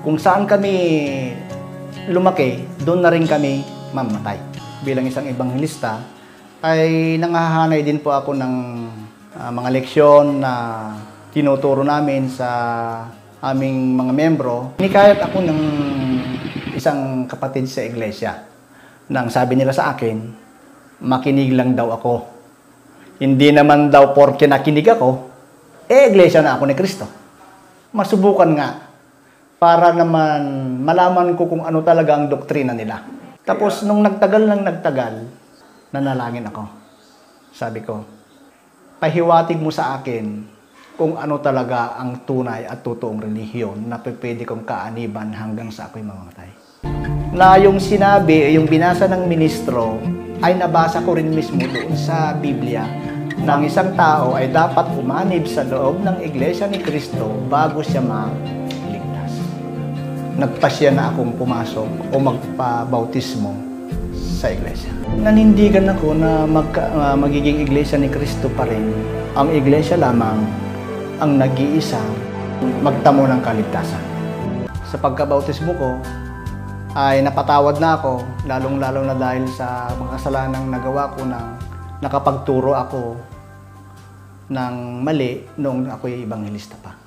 Kung saan kami lumaki, doon na rin kami mamatay. Bilang isang ebanghelista, ay nangahanay din po ako ng mga leksyon na tinuturo namin sa aming mga membro. Hinikayat ako ng isang kapatid sa iglesia. Nang sabi nila sa akin, makinig lang daw ako. Hindi naman daw porke nakinig ako, iglesia na ako ni Kristo. Masubukan nga para naman malaman ko kung ano talaga ang doktrina nila. Tapos nung nagtagal, nanalangin ako. Sabi ko, pahiwatig mo sa akin kung ano talaga ang tunay at totoong relihiyon na pwede kong kaaniban hanggang sa ako'y mamamatay. Na yung sinabi, yung binasa ng ministro, ay nabasa ko rin mismo doon sa Biblia na ang isang tao ay dapat umanib sa loob ng iglesia ni Kristo bago siya maligtas. Nagpasya na akong pumasok o magpabautismo sa iglesia. Nanindigan ako na magiging iglesia ni Kristo pa rin. Ang iglesia lamang ang nag-iisang magtamo ng kaligtasan. Sa pagkabautismo ko, ay napatawad na ako, lalong-lalo na dahil sa mga kasalanang nagawa ko nang nakapagturo ako ng mali noong ako'y ebanghelista pa.